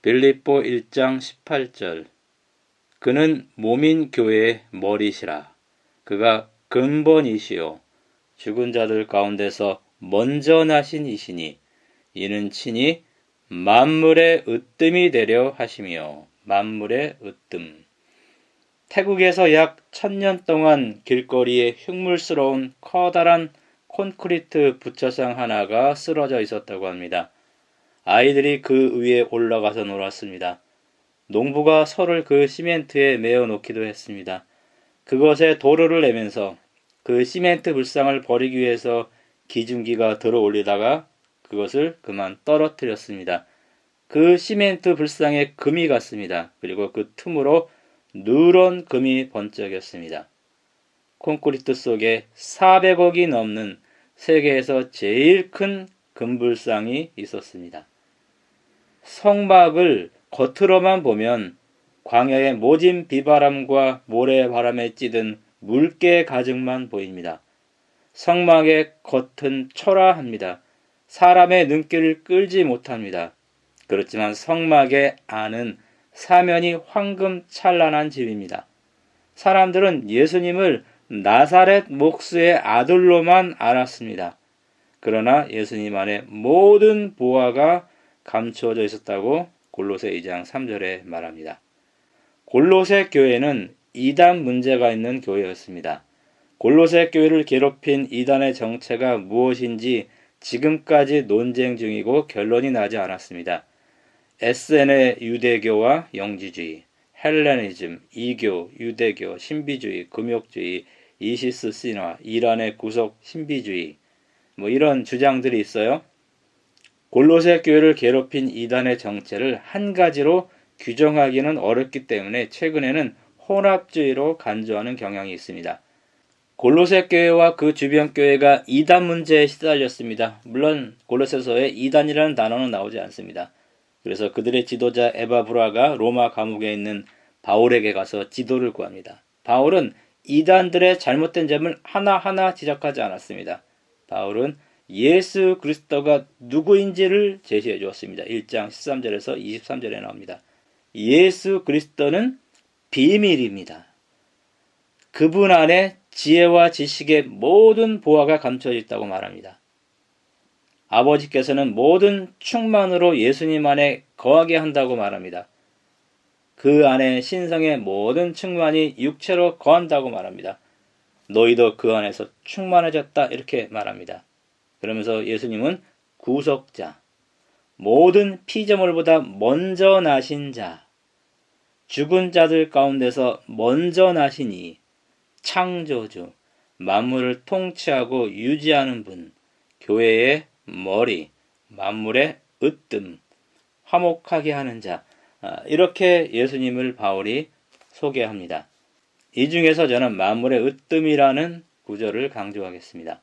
빌립보 1장 18절. 그는 몸인 교회의 머리시라. 그가 근본이시요 죽은 자들 가운데서 먼저 나신 이시니 이는 친히 만물의 으뜸이 되려 하시며. 만물의 으뜸. 태국에서 약 1000년 동안 길거리에 흉물스러운 커다란 콘크리트 부처상 하나가 쓰러져 있었다고 합니다. 아이들이 그 위에 올라가서 놀았습니다. 농부가 설을 그 시멘트에 메어 놓기도 했습니다. 그것에 도르를 내면서 그 시멘트 불상을 버리기 위해서 기중기가 들어 올리다가 그것을 그만 떨어뜨렸습니다. 그 시멘트 불상에 금이 갔습니다. 그리고 그 틈으로 누런 금이 번쩍였습니다. 콘크리트 속에 400억이 넘는 세계에서 제일 큰 금불상이 있었습니다. 성막을 겉으로만 보면 광야의 모진 비바람과 모래바람에 찌든 물개 가죽만 보입니다. 성막의 겉은 초라합니다. 사람의 눈길을 끌지 못합니다. 그렇지만 성막의 안은 사면이 황금 찬란한 집입니다. 사람들은 예수님을 나사렛 목수의 아들로만 알았습니다. 그러나 예수님 안에 모든 보화가 감추어져 있었다고 골로새 2장 3절에 말합니다. 골로새 교회는 이단 문제가 있는 교회였습니다. 골로새 교회를 괴롭힌 이단의 정체가 무엇인지 지금까지 논쟁 중이고 결론이 나지 않았습니다. 에센의 유대교와 영지주의, 헬레니즘, 이교, 유대교, 신비주의, 금욕주의, 이시스 신화, 이란의 구속 신비주의, 이런 주장들이 있어요. 골로새 교회를 괴롭힌 이단의 정체를 한 가지로 규정하기는 어렵기 때문에 최근에는 혼합주의로 간주하는 경향이 있습니다. 골로새 교회와 그 주변 교회가 이단 문제에 시달렸습니다. 물론 골로새서에 이단이라는 단어는 나오지 않습니다. 그래서 그들의 지도자 에바브라가 로마 감옥에 있는 바울에게 가서 지도를 구합니다. 바울은 이단들의 잘못된 점을 하나하나 지적하지 않았습니다. 바울은 예수 그리스도가 누구인지를 제시해 주었습니다. 1장 13절에서 23절에 나옵니다. 예수 그리스도는 비밀입니다. 그분 안에 지혜와 지식의 모든 보화가 감춰져 있다고 말합니다. 아버지께서는 모든 충만으로 예수님 안에 거하게 한다고 말합니다. 그 안에 신성의 모든 충만이 육체로 거한다고 말합니다. 너희도 그 안에서 충만해졌다 이렇게 말합니다. 그러면서 예수님은 구속자, 모든 피조물보다 먼저 나신 자, 죽은 자들 가운데서 먼저 나시니 창조주, 만물을 통치하고 유지하는 분, 교회의 머리, 만물의 으뜸, 화목하게 하는 자, 이렇게 예수님을 바울이 소개합니다. 이 중에서 저는 만물의 으뜸이라는 구절을 강조하겠습니다.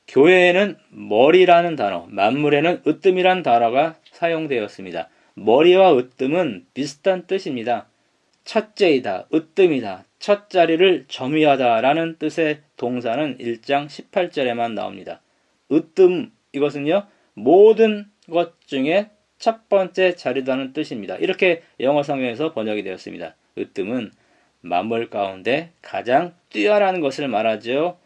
교회에는 머리라는 단어, 만물에는 으뜸이라는 단어가 사용되었습니다. 머리와 으뜸은 비슷한 뜻입니다. 첫째이다, 으뜸이다, 첫 자리를 점유하다라는 뜻의 동사는 1장 18절에만 나옵니다. 으뜸, 이것은요, 모든 것 중에 첫 번째 자리다는 뜻입니다. 이렇게 영어 성경에서 번역이 되었습니다. 으뜸은 만물 가운데 가장 뛰어난 것을 말하죠.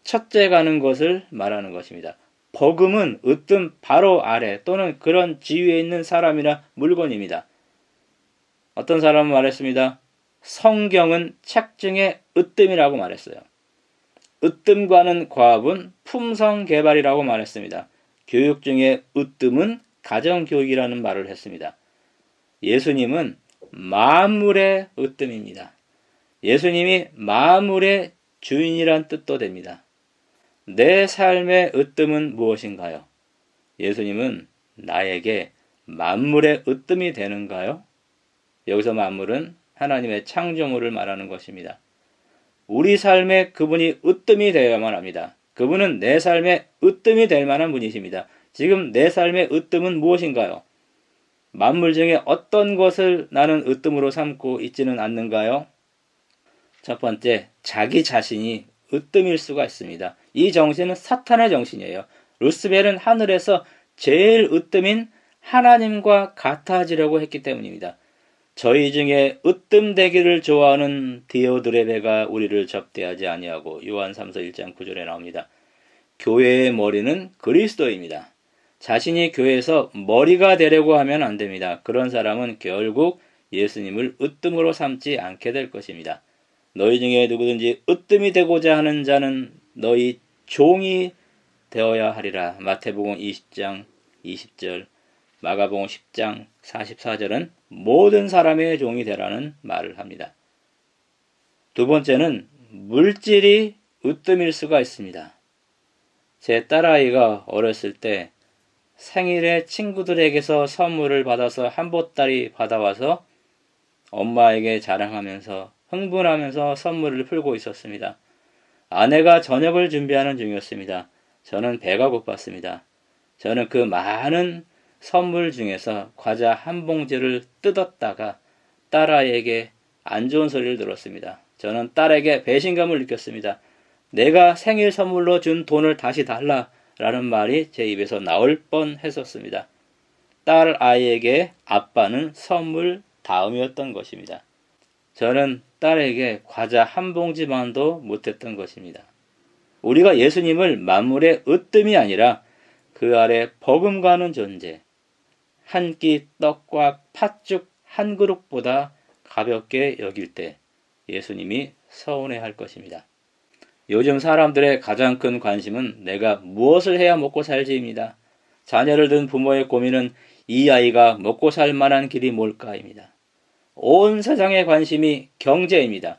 첫째 가는 것을 말하는 것입니다. 복음은 으뜸 바로 아래 또는 그런 지위에 있는 사람이나 물건입니다. 어떤 사람은 말했습니다. 성경은 책 중에 으뜸이라고 말했어요. 으뜸과는 과업은 품성개발이라고 말했습니다. 교육 중에 으뜸은 가정교육이라는 말을 했습니다. 예수님은 만물의 으뜸입니다. 예수님이 만물의 주인이란 뜻도 됩니다. 내 삶의 으뜸은 무엇인가요? 예수님은 나에게 만물의 으뜸이 되는가요? 여기서 만물은 하나님의 창조물을 말하는 것입니다. 우리 삶에 그분이 으뜸이 되어야만 합니다. 그분은 내 삶에 으뜸이 될 만한 분이십니다. 지금 내 삶의 으뜸은 무엇인가요? 만물 중에 어떤 것을 나는 으뜸으로 삼고 있지는 않는가요? 첫 번째, 자기 자신이 으뜸일 수가 있습니다. 이 정신은 사탄의 정신이에요. 루스벨은 하늘에서 제일 으뜸인 하나님과 같아지려고 했기 때문입니다. 저희 중에 으뜸되기를 좋아하는 디오드레베가 우리를 접대하지 아니하고 요한 3서 1장 9절에 나옵니다. 교회의 머리는 그리스도입니다. 자신이 교회에서 머리가 되려고 하면 안 됩니다. 그런 사람은 결국 예수님을 으뜸으로 삼지 않게 될 것입니다. 너희 중에 누구든지 으뜸이 되고자 하는 자는 너희 종이 되어야 하리라. 마태복음 20장 20절, 마가복음 10장 44절은 모든 사람의 종이 되라는 말을 합니다. 두 번째는 물질이 으뜸일 수가 있습니다. 제 딸아이가 어렸을 때 생일에 친구들에게서 선물을 받아서 한 보따리 받아와서 엄마에게 자랑하면서 흥분하면서 선물을 풀고 있었습니다. 아내가 저녁을 준비하는 중이었습니다. 저는 배가 고팠습니다. 저는 그 많은 선물 중에서 과자 한 봉지를 뜯었다가 딸아이에게 안 좋은 소리를 들었습니다. 저는 딸에게 배신감을 느꼈습니다. 내가 생일 선물로 준 돈을 다시 달라라는 말이 제 입에서 나올 뻔했었습니다. 딸 아이에게 아빠는 선물 다음이었던 것입니다. 저는 딸에게 과자 한 봉지만도 못했던 것입니다. 우리가 예수님을 만물의 으뜸이 아니라 그 아래 버금가는 존재, 한 끼 떡과 팥죽 한 그릇보다 가볍게 여길 때 예수님이 서운해할 것입니다. 요즘 사람들의 가장 큰 관심은 내가 무엇을 해야 먹고 살지입니다. 자녀를 둔 부모의 고민은 이 아이가 먹고 살 만한 길이 뭘까입니다. 온 세상의 관심이 경제입니다.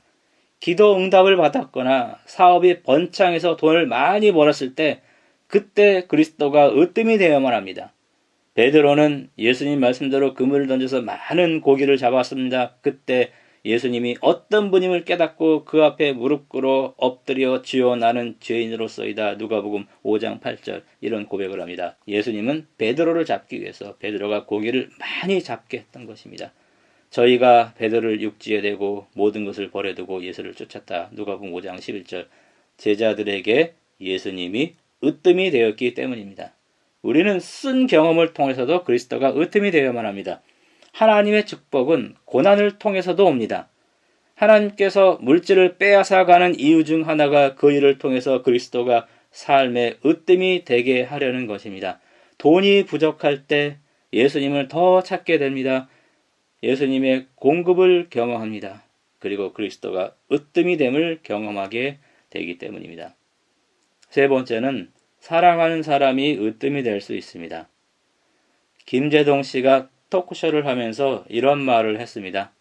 기도 응답을 받았거나 사업이 번창해서 돈을 많이 벌었을 때 그때 그리스도가 으뜸이 되어야만 합니다. 베드로는 예수님 말씀대로 그물을 던져서 많은 고기를 잡았습니다. 그때 예수님이 어떤 분임을 깨닫고 그 앞에 무릎 꿇어 엎드려 주여 나는 죄인으로서이다. 누가복음 5장 8절 이런 고백을 합니다. 예수님은 베드로를 잡기 위해서 베드로가 고기를 많이 잡게 했던 것입니다. 저희가 베드로를 육지에 대고 모든 것을 버려두고 예수를 쫓았다. 누가복음 5장 11절 제자들에게 예수님이 으뜸이 되었기 때문입니다. 우리는 쓴 경험을 통해서도 그리스도가 으뜸이 되어야만 합니다. 하나님의 축복은 고난을 통해서도 옵니다. 하나님께서 물질을 빼앗아가는 이유 중 하나가 그 일을 통해서 그리스도가 삶의 으뜸이 되게 하려는 것입니다. 돈이 부족할 때 예수님을 더 찾게 됩니다. 예수님의 공급을 경험합니다. 그리고 그리스도가 으뜸이 됨을 경험하게 되기 때문입니다. 세 번째는 사랑하는 사람이 으뜸이 될 수 있습니다. 김재동 씨가 토크쇼를 하면서 이런 말을 했습니다.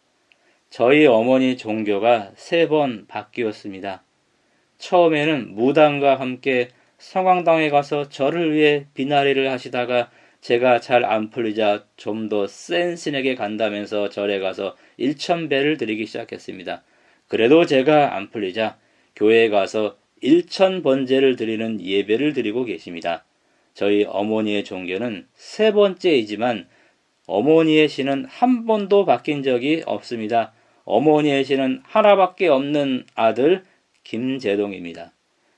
저희 어머니 종교가 3번 바뀌었습니다. 처음에는 무당과 함께 성황당에 가서 저를 위해 비나리를 하시다가 제가 잘 안 풀리자 좀 더 센 신에게 간다면서 절에 가서 1000배를 드리기 시작했습니다. 그래도 제가 안 풀리자 교회에 가서 1000번제를 드리는 예배를 드리고 계십니다. 저희 어머니의 종교는 3번째이지만 어머니의 신은 한 번도 바뀐 적이 없습니다. 어머니의 신은 하나밖에 없는 아들 김재동입니다.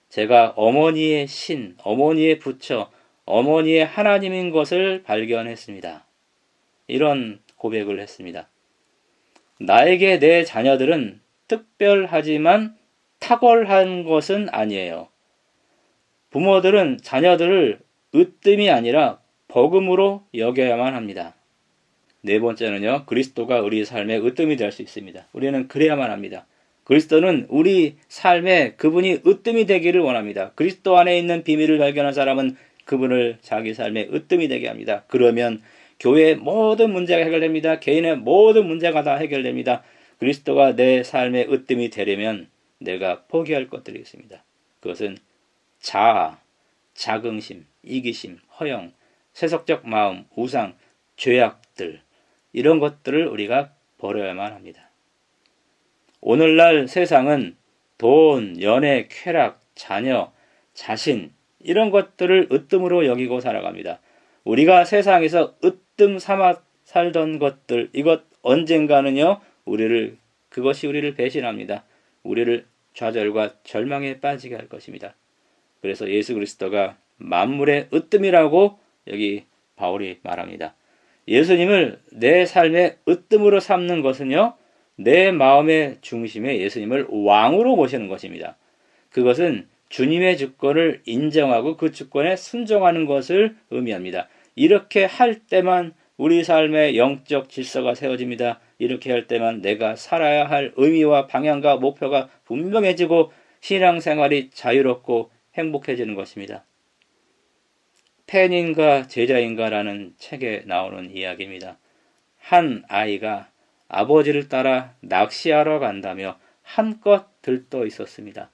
제가 어머니의 신, 어머니의 부처, 어머니의 하나님인 것을 발견했습니다. 이런 고백을 했습니다. 나에게 내 자녀들은 특별하지만 탁월한 것은 아니에요. 부모들은 자녀들을 으뜸이 아니라 버금으로 여겨야만 합니다. 네 번째는요, 그리스도가 우리 삶의 으뜸이 될 수 있습니다. 우리는 그래야만 합니다. 그리스도는 우리 삶에 그분이 으뜸이 되기를 원합니다. 그리스도 안에 있는 비밀을 발견한 사람은 그분을 자기 삶의 으뜸이 되게 합니다. 그러면 교회의 모든 문제가 해결됩니다. 개인의 모든 문제가 다 해결됩니다. 그리스도가 내 삶의 으뜸이 되려면 내가 포기할 것들이 있습니다. 그것은 자아, 자긍심, 이기심, 허영, 세속적 마음, 우상, 죄악들 이런 것들을 우리가 버려야만 합니다. 오늘날 세상은 돈, 연애, 쾌락, 자녀, 자신 이런 것들을 으뜸으로 여기고 살아갑니다. 우리가 세상에서 으뜸 삼아 살던 것들 이것 언젠가는요 그것이 우리를 배신합니다. 우리를 좌절과 절망에 빠지게 할 것입니다. 그래서 예수 그리스도가 만물의 으뜸이라고 여기 바울이 말합니다. 예수님을 내 삶의 으뜸으로 삼는 것은요, 내 마음의 중심에 예수님을 왕으로 모시는 것입니다. 그것은 주님의 주권을 인정하고 그 주권에 순종하는 것을 의미합니다. 이렇게 할 때만 우리 삶의 영적 질서가 세워집니다. 이렇게 할 때만 내가 살아야 할 의미와 방향과 목표가 분명해지고 신앙생활이 자유롭고 행복해지는 것입니다. 팬인가 제자인가라는 책에 나오는 이야기입니다. 한 아이가 아버지를 따라 낚시하러 간다며 한껏 들떠 있었습니다.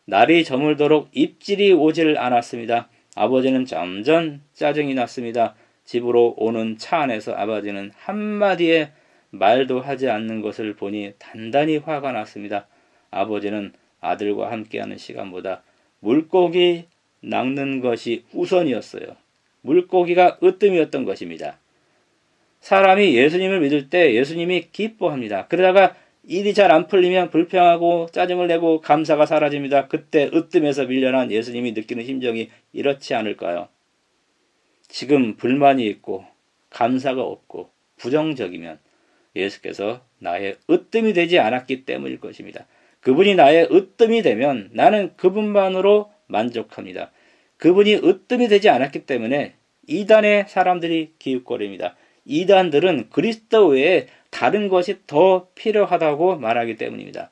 날이 저물도록 입질이 오질 않았습니다. 아버지는 점점 짜증이 났습니다. 집으로 오는 차 안에서 아버지는 한마디의 말도 하지 않는 것을 보니 단단히 화가 났습니다. 아버지는 아들과 함께하는 시간보다 물고기 낚는 것이 우선이었어요. 물고기가 으뜸이었던 것입니다. 사람이 예수님을 믿을 때 예수님이 기뻐합니다. 그러다가 일이 잘 안 풀리면 불평하고 짜증을 내고 감사가 사라집니다. 그때 으뜸에서 밀려난 예수님이 느끼는 심정이 이렇지 않을까요? 지금 불만이 있고 감사가 없고 부정적이면 예수께서 나의 으뜸이 되지 않았기 때문일 것입니다. 그분이 나의 으뜸이 되면 나는 그분만으로 만족합니다. 그분이 으뜸이 되지 않았기 때문에 이단의 사람들이 기웃거립니다. 이단들은 그리스도 외에 다른 것이 더 필요하다고 말하기 때문입니다.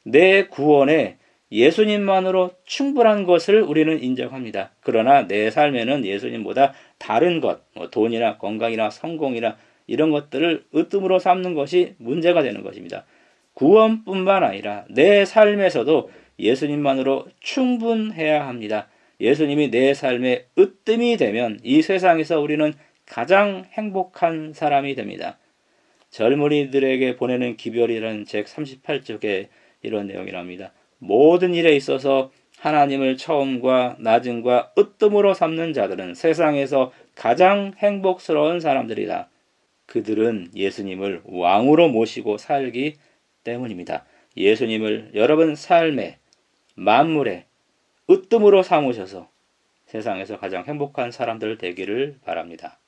내 구원에 예수님만으로 충분한 것을 우리는 인정합니다. 그러나 내 삶에는 예수님보다 다른 것, 돈이나 건강이나 성공이나 이런 것들을 으뜸으로 삼는 것이 문제가 되는 것입니다. 구원뿐만 아니라 내 삶에서도 예수님만으로 충분해야 합니다. 예수님이 내 삶의 으뜸이 되면 이 세상에서 우리는 가장 행복한 사람이 됩니다. 젊은이들에게 보내는 기별이라는 책 38쪽에 이런 내용이 납니다. 모든 일에 있어서 하나님을 처음과 나중과 으뜸으로 삼는 자들은 세상에서 가장 행복스러운 사람들이다. 그들은 예수님을 왕으로 모시고 살기 때문입니다. 예수님을 여러분 삶의 만물의 으뜸으로 삼으셔서 세상에서 가장 행복한 사람들 되기를 바랍니다.